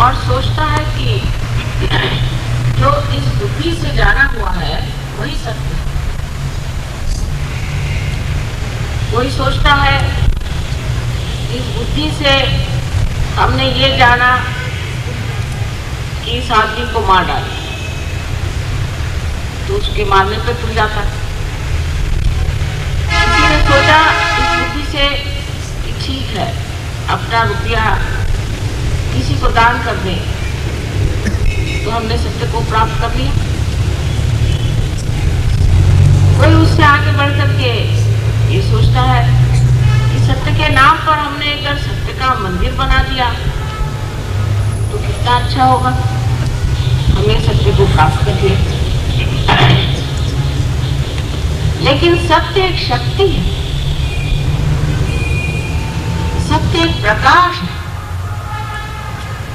और सोचता है कि जो इस बुद्धि से जाना हुआ है वही सत्य है। कोई सोचता है इस बुद्धि से हमने ये जाना कि इस आदमी को मार डाले, तो उसके मारने पे तुल जाता है। किसी ने सोचा इस बुद्धि से कि ठीक है अपना रुपया किसी को दान कर दें, तो हमने सत्य को प्राप्त कर लिया। कोई उससे आगे बढ़ करके ये सोचता है कि सत्य के नाम पर हमने अगर सत्य का मंदिर बना दिया तो कितना अच्छा होगा, हमने सत्य को प्राप्त कर लिया। लेकिन सत्य एक शक्ति है, सत्य एक प्रकाश है।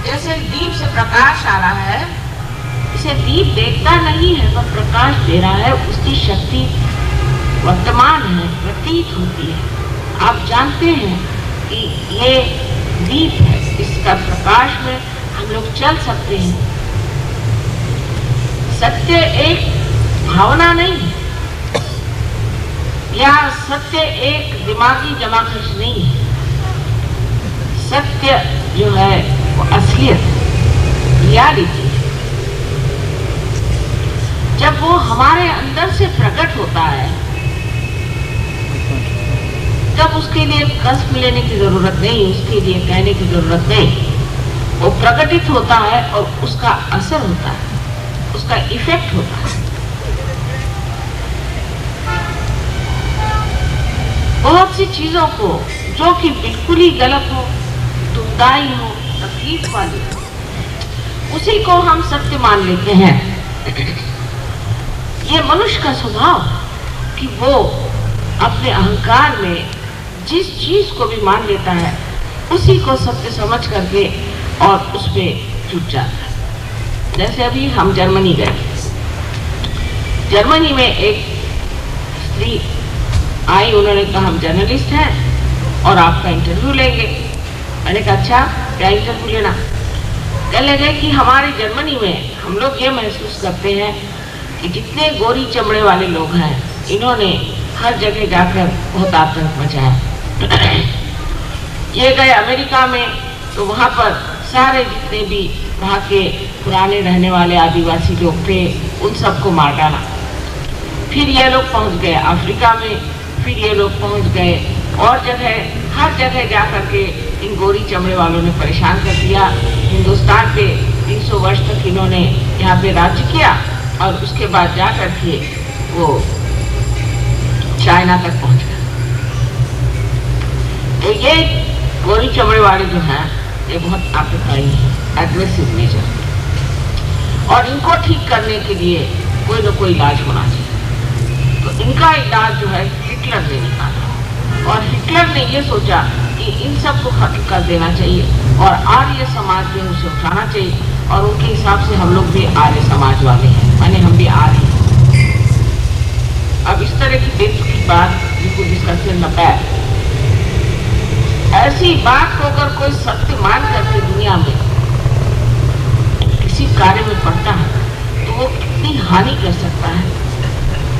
जैसे दीप से प्रकाश आ रहा है, इसे दीप देखता नहीं है, वह प्रकाश दे रहा है, उसकी शक्ति वर्तमान है, प्रतीत होती है। आप जानते हैं कि ये दीप है, इसका प्रकाश में हम लोग चल सकते हैं। सत्य एक भावना नहीं है, या सत्य एक दिमागी जमाखर्च नहीं है। सत्य जो है वो असलियत, रियलिटी। जब वो हमारे अंदर से प्रकट होता है तब उसके लिए कष्ट लेने की जरूरत नहीं, उसके लिए कहने की जरूरत नहीं। वो प्रकटित होता है और उसका असर होता है, उसका इफेक्ट होता है। बहुत सी चीजों को जो कि बिल्कुल ही गलत हो, दुखदाई हो, तकलीफ वाली हो, उसी को हम सत्य मान लेते हैं। ये मनुष्य का स्वभाव कि वो अपने अहंकार में जिस चीज को भी मान लेता है उसी को सत्य समझ करके और उस पर जुट जाता है। जैसे अभी हम जर्मनी गए, जर्मनी में एक स्त्री आई, उन्होंने कहा हम जर्नलिस्ट हैं और आपका इंटरव्यू लेंगे। मैंने कहा अच्छा क्या इंटरव्यू लेना? कहने लगे कि हमारी जर्मनी में हम लोग ये महसूस करते हैं कि जितने गोरी चमड़े वाले लोग हैं इन्होंने हर जगह जाकर बहुत आतंक मचाया। ये गए अमेरिका में तो वहाँ पर सारे जितने भी वहाँ के पुराने रहने वाले आदिवासी लोग थे उन सबको मार डाला। फिर ये लोग पहुँच गए अफ्रीका में, फिर ये लोग पहुँच गए और जगह, हर जगह जा करके इन गोरी चमड़े वालों ने परेशान कर दिया। हिंदुस्तान पे 300 वर्ष तक इन्होंने यहाँ पे राज्य किया और उसके बाद जा करके वो चाइना तक पहुँच गए। तो ये गोरी चमड़े वाले जो हैं ये बहुत आतंकवादी हैं, एग्रेसिव नेचर, और इनको ठीक करने के लिए कोई न कोई इलाज होना चाहिए। तो इनका इलाज जो है हिटलर ने निकाला और हिटलर ने ये सोचा कि इन सबको खत्म कर देना चाहिए और आर्य समाज में उसे उठाना चाहिए और उनके हिसाब से हम लोग भी आर्य समाज वाले हैं, माने हम भी आर्य हैं। अब इस तरह की दे चुकी बात जिसको डिस्कशन न पाए, ऐसी बात को अगर कोई सत्य मान करके दुनिया में किसी कार्य में पड़ता है तो वो कितनी हानि कर सकता है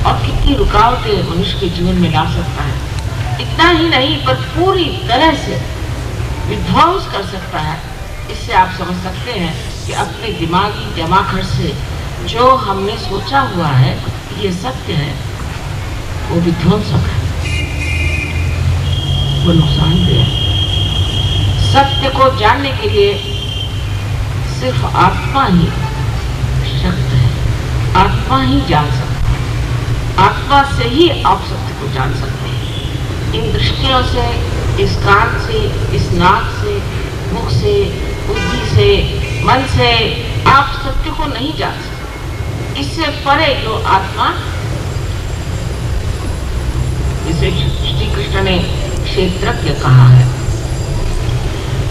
और कितनी रुकावटें मनुष्य के जीवन में ला सकता है। इतना ही नहीं पर पूरी तरह से विध्वंस कर सकता है। इससे आप समझ सकते हैं कि अपने दिमागी जमाखर्च से जो हमने सोचा हुआ है ये सत्य है, वो विध्वंसक है, वो नुकसानदेह है। सत्य को जानने के लिए सिर्फ आत्मा ही शक्त है, आत्मा ही जान सकता है। आत्मा से ही आप सत्य को जान सकते हैं। इन दृष्टियों से, इस कान से, इस नाक से, मुख से, बुद्धि से, मन से आप सत्य को नहीं जान सकते। इससे परे जो आत्मा, जिसे श्री कृष्ण ने क्षेत्रज्ञ कहा है,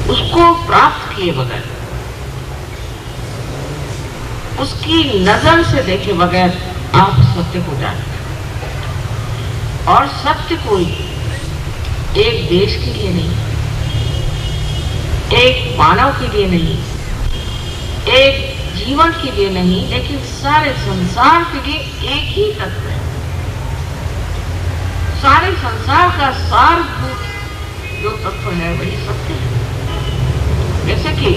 उसको प्राप्त किए बगैर, उसकी नजर से देखे बगैर आप सत्य को जानते हैं। और सत्य कोई एक देश के लिए नहीं, एक मानव के लिए नहीं, एक जीवन के लिए नहीं, लेकिन सारे संसार के लिए एक ही तत्व है। सारे संसार का सारभूत जो तत्व है वही सत्य है। जैसे कि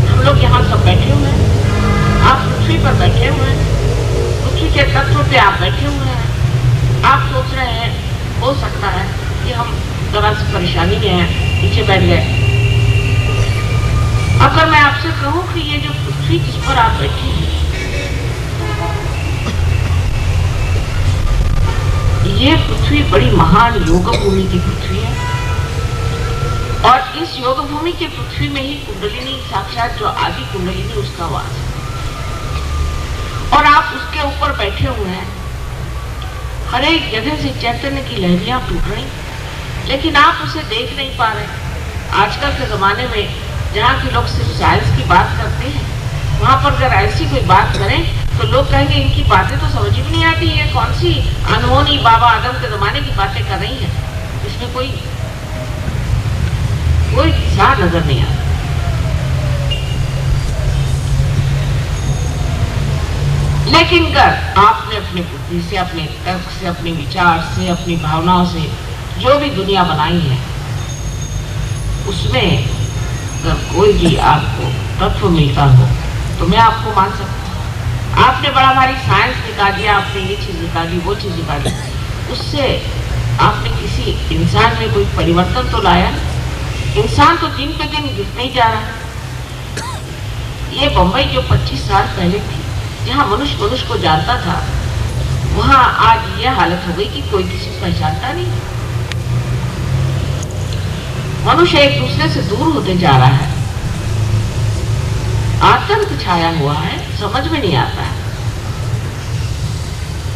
हम लोग यहाँ सब बैठे हुए हैं, आप पृथ्वी पर बैठे हुए हैं, पृथ्वी के तत्व पे आप बैठे हुए हैं। आप सोच रहे हैं हो सकता है कि हम जरा सी परेशानी में हैं, नीचे बैठ गए। अगर मैं आपसे कहूं कि ये जो पृथ्वी जिस पर आप बैठे हैं, ये पृथ्वी बड़ी महान योग भूमि की पृथ्वी है, और इस योग भूमि की पृथ्वी में ही कुंडलिनी साक्षात जो आदि कुंडलिनी उसका वास है, और आप उसके ऊपर बैठे हुए हैं। हर एक जगह से चैतन्य की लहरियां टूट रही, लेकिन आप उसे देख नहीं पा रहे। आजकल के जमाने में जहाँ के लोग सिर्फ साइंस की बात करते हैं, वहां पर अगर ऐसी कोई बात करें तो लोग कहेंगे इनकी बातें तो समझ में नहीं आती, ये कौन सी अनहोनी बाबा आदम के जमाने की बातें कर रही हैं, इसमें कोई दिशा नजर नहीं आता। लेकिन अगर आपने अपनी बुद्धि से, अपने तर्क से, अपने विचार से, अपनी भावनाओं से जो भी दुनिया बनाई है, उसमें अगर कोई भी आपको तत्व मिलता हो तो मैं आपको मान सकता हूँ। आपने बड़ा भारी साइंस निकाल दिया, आपने ये चीज निकाली, वो चीज निकाली, उससे आपने किसी इंसान में कोई परिवर्तन तो लाया? इंसान तो दिन पे दिन गिरते ही जा रहा है। ये बंबई जो 25 साल पहले थी, जहाँ मनुष्य मनुष्य को जानता था, वहां आज यह हालत हो गई कि कोई किसी को पहचानता नहीं। मनुष्य एक दूसरे से दूर होते जा रहा है, आतंक छाया हुआ है, समझ में नहीं आता है।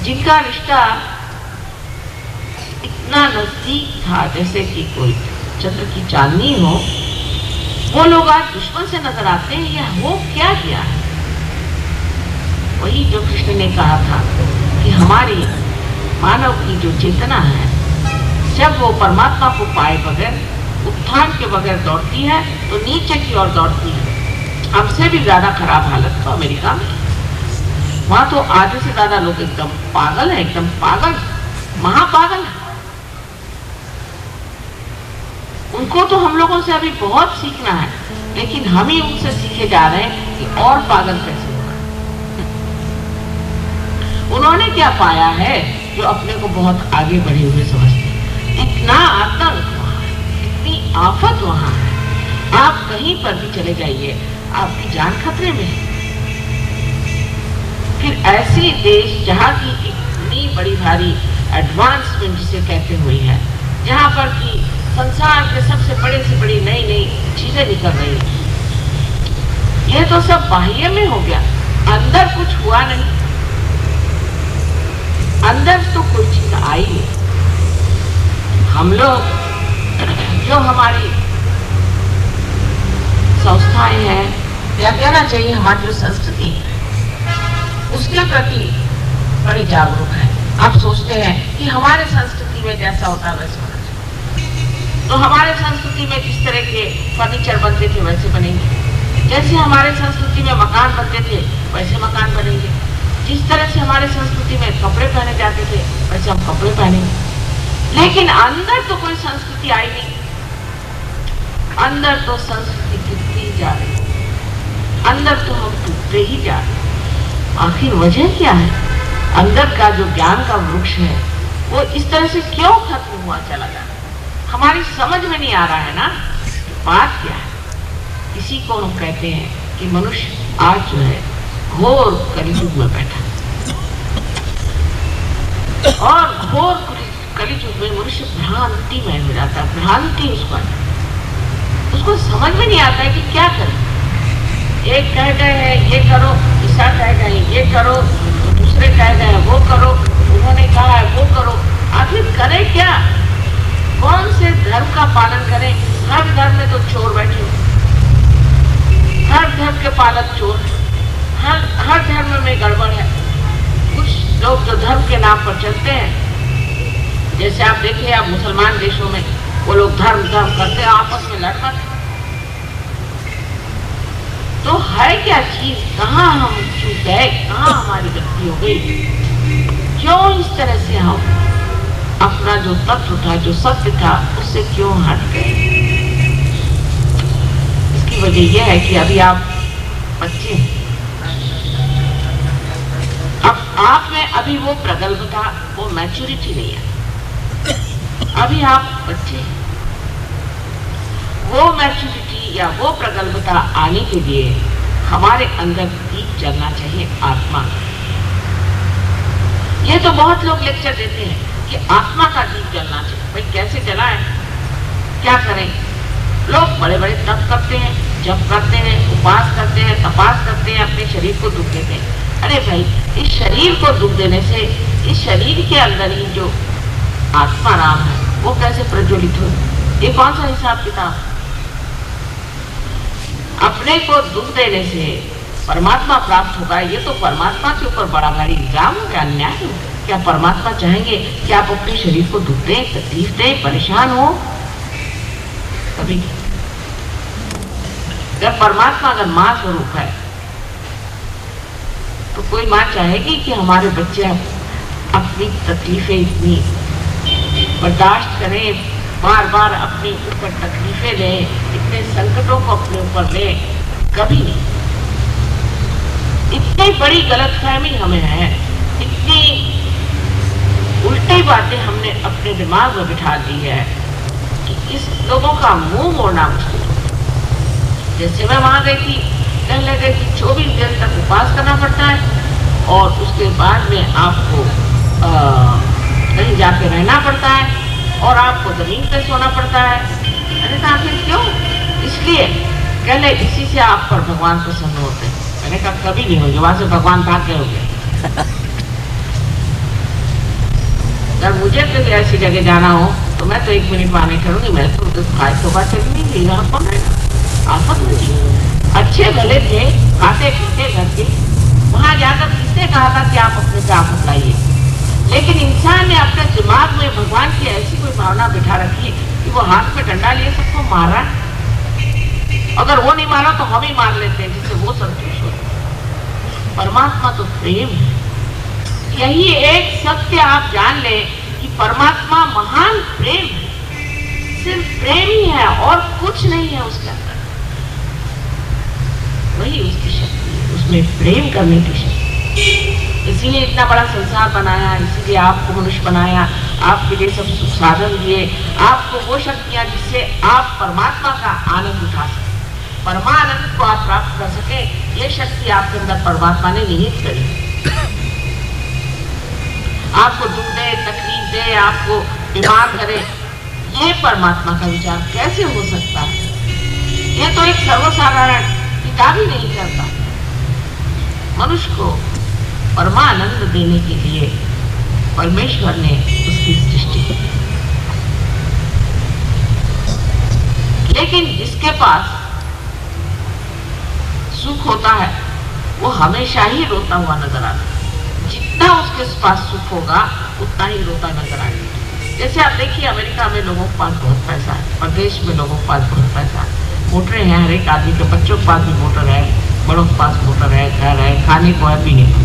जिनका रिश्ता इतना नजदीक था जैसे कि कोई चंद्र की चांदनी हो, वो लोग आज दुश्मन से नजर आते हैं। यह हो क्या गया है? वही जो कृष्ण ने कहा था कि हमारी मानव की जो चेतना है, जब वो परमात्मा को पाए बगैर, उत्थान के बगैर दौड़ती है तो नीचे की ओर दौड़ती है। हमसे भी ज्यादा खराब हालत तो अमेरिका में, वहां तो आधे से ज्यादा लोग एकदम पागल है, एकदम पागल, महापागल है। उनको तो हम लोगों से अभी बहुत सीखना है, लेकिन हम ही उनसे सीखे जा रहे हैं कि और पागल कैसे होगा। उन्होंने क्या पाया है जो अपने को बहुत आगे बढ़े हुए समझते हैं। इतना आतंक वहां है, इतनी आफत वहां है, आप कहीं पर भी चले जाइए आपकी जान खतरे में है। फिर ऐसी देश जहाँ की इतनी बड़ी भारी एडवांसमेंट जिसे कहते हुए है, जहाँ पर की संसार के सबसे बड़े से बड़ी नई नई चीजें निकल रही है। यह तो सब बाह्य में हो गया, अंदर कुछ हुआ नहीं। अंदर तो कोई चीज आई नहीं। हम लोग जो हमारी संस्थाएं हैं, या कहना चाहिए हमारी जो संस्कृति है, उसके प्रति बड़े जागरूक है। आप सोचते हैं कि हमारे संस्कृति में जैसा होता है वैसा होना चाहिए, तो हमारे संस्कृति में जिस तरह के फर्नीचर बनते थे वैसे बनेंगे, जैसे हमारे संस्कृति में मकान बनते थे वैसे मकान बनेंगे, जिस तरह से हमारे संस्कृति में कपड़े पहने जाते थे वैसे हम कपड़े पहनेंगे। लेकिन अंदर तो कोई संस्कृति आई नहीं, अंदर तो संस्कृति गिरती जा रही, अंदर तो हम टूटते ही जा रहे। आखिर वजह क्या है? अंदर का जो ज्ञान का वृक्ष है वो इस तरह से क्यों खत्म हुआ चला जा रहा है? हमारी समझ में नहीं आ रहा है ना। बात क्या है? इसी को हम कहते हैं कि मनुष्य आज जो है घोर कलियुग में बैठा, और घोर कलियुग में मनुष्य भ्रांतिमय हो जाता है। भ्रांति उसको समझ में नहीं आता है कि क्या करे। एक कह गए हैं ये करो, ईसा कह गए ये करो, तो दूसरे कह गए वो करो, उन्होंने कहा है वो करो। आखिर करें क्या? कौन से धर्म का पालन करें? हर धर्म में तो चोर बैठे हो, हर धर्म के पालक चोर, हर धर्म में गड़बड़ है। कुछ लोग जो धर्म के नाम पर चलते हैं, जैसे आप देखिए आप मुसलमान देशों में वो लोग धर्म करते हैं, आपस में लड़ना। तो है क्या चीज, कहाँ हम चूक गए, कहाँ हमारी गलती हो गई, क्यों इस तरह से हम अपना जो तत्व था, जो सत्य था, उससे क्यों हट गए। इसकी वजह यह है कि अभी आप बच्चे हैं, अब आप में अभी वो प्रगल्भता, वो मैच्योरिटी नहीं है, अभी आप बच्चे हैं। वो मैच्योरिटी या वो प्रगल्भता आने के लिए हमारे अंदर दीप जलना चाहिए, आत्मा। ये तो बहुत लोग लेक्चर देते हैं कि आत्मा का दीप जलना चाहिए। भाई कैसे जलाएं, क्या करें? लोग बड़े बड़े तप करते हैं, जप करते हैं, उपवास करते हैं, तपास करते हैं, अपने शरीर को दुख देते हैं। अरे भाई, इस शरीर को दुख देने से इस शरीर के अंदर ही जो आत्मा राम है वो कैसे प्रज्वलित हो? ये कौन सा हिसाब किताब? अपने को दुख देने से परमात्मा प्राप्त होगा, ये तो परमात्मा के ऊपर बड़ा भारी इल्जाम हो गया, अन्याय हो। क्या परमात्मा चाहेंगे कि आप अपने शरीर को दुख दें, तकलीफ दें, परेशान हो? कभी जब परमात्मा अगर मां स्वरूप है तो कोई मां चाहेगी कि हमारे बच्चे अपनी तकलीफें इतनी बर्दाश्त करें, बार बार अपने ऊपर तकलीफें लें, इतने संकटों को अपने ऊपर लें? कभी नहीं। इतनी बड़ी गलतफहमी हमें है, इतनी उल्टी बातें हमने अपने दिमाग में बिठा दी है कि इस लोगों का मुंह मोड़ना मुश्किल है। जैसे मैं वहां गई थी, कहने लगे कि 24 दिन तक उपवास करना पड़ता है और उसके बाद में आपको कहीं जाके रहना पड़ता है और आपको जमीन पे सोना पड़ता है। मैंने कहा आखिर क्यों? इसलिए कहले इसी से आप पर भगवान प्रसन्न होते हैं। मैंने कहा कभी नहीं होंगे, वहां से भगवान भाग गए होंगे। अगर मुझे कभी ऐसी जगह जाना हो तो मैं तो 1 मिनट वहां नहीं ठहरूंगी, मैं तो खाए तो बात चली नहीं गई, वहां कौन रहेगा? आफत नहीं। अच्छे भले थे, खाते पीते घर के, वहां जाकर किसने कहा था कि आप अपने पे आफत लाइए? लेकिन इंसान ने अपने दिमाग में भगवान की ऐसी कोई भावना बिठा रखी कि वो हाथ में डंडा लिए सबको मारा। अगर वो नहीं मारा तो हम ही मार लेते हैं, जिससे वो संतुष्ट हो। परमात्मा तो प्रेम है। यही एक सत्य आप जान ले कि परमात्मा महान प्रेम है, सिर्फ प्रेम ही है और कुछ नहीं है उसके अंदर। वही उसकी शक्ति है, उसमें प्रेम करने की शक्ति। इसीलिए इतना बड़ा संसार बनाया, इसीलिए आपको मनुष्य बनाया, आपके लिए सब सुख साधन दिए, आपको वो शक्तियां जिससे आप परमात्मा का आनंद उठा सके, परमानंद को आप प्राप्त कर सके। ये शक्ति आपके अंदर परमात्मा ने निहित करी। आपको दुख दे, तकलीफ दे, आपको बीमार करे, ये परमात्मा का विचार कैसे हो सकता है? ये तो एक सर्वसाधारण पिता भी नहीं करता। मनुष्य को परमानंद देने के लिए परमेश्वर ने उसकी सृष्टि की। लेकिन जिसके पास सुख होता है वो हमेशा ही रोता हुआ नजर आता है। जितना उसके पास सुख होगा उतना ही रोता नजर आएगा। जैसे आप देखिए, अमेरिका में लोगों के पास बहुत पैसा है, प्रदेश में लोगों के पास बहुत पैसा है, मोटरें हैं, हर एक आदमी के बच्चों के पास भी मोटर है, बड़ों के पास मोटर है, घर है, खाने को है, पीने को।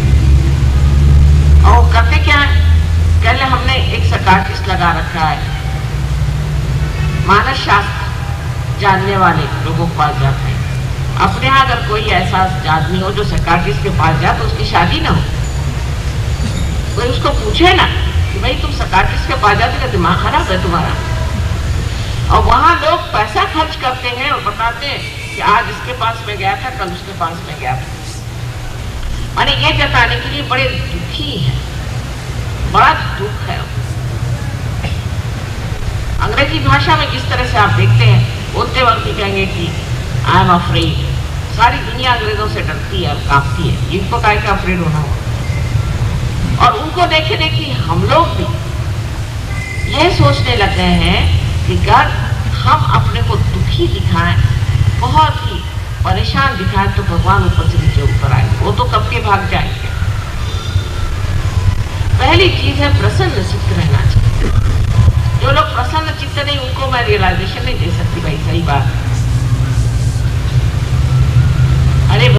और करते क्या है? पहले हमने एक साइकियाट्रिस्ट लगा रखा है, मानस शास्त्र जानने वाले लोगों के पास जाते हैं। अपने यहाँ अगर कोई ऐसा आदमी हो जो साइकियाट्रिस्ट के पास जाए तो उसकी शादी ना हो। कोई उसको पूछे ना कि भाई तुम साइकियाट्रिस्ट के पास जाते, दिमाग खराब है तुम्हारा? और वहां लोग पैसा खर्च करते हैं और बताते हैं कि आज इसके पास में गया था, कल उसके पास में गया था। माने ये जताने के लिए बड़े दुखी है, बड़ा दुख है। अंग्रेजी भाषा में जिस तरह से आप देखते हैं, बोलते वक्त भी कहेंगे कि आई एम अफ्रेड। सारी दुनिया अंग्रेजों से डरती है, कांपती है, इनको काहे का अफ्रेड होना हो। और उनको देखे देखिए हम लोग भी ये सोचने लग गए हैं कि अगर हम अपने को दुखी दिखाएं, बहुत ही परेशान दिखाएं, तो भगवान ऊपर से नीचे ऊपर आएंगे, वो तो कब के भाग जाएंगे। पहली चीज है प्रसन्न चित्त रहना चाहिए। जो लोग प्रसन्न चित्त नहीं, उनको मैं रियलाइजेशन नहीं दे सकती भाई, सही बात है।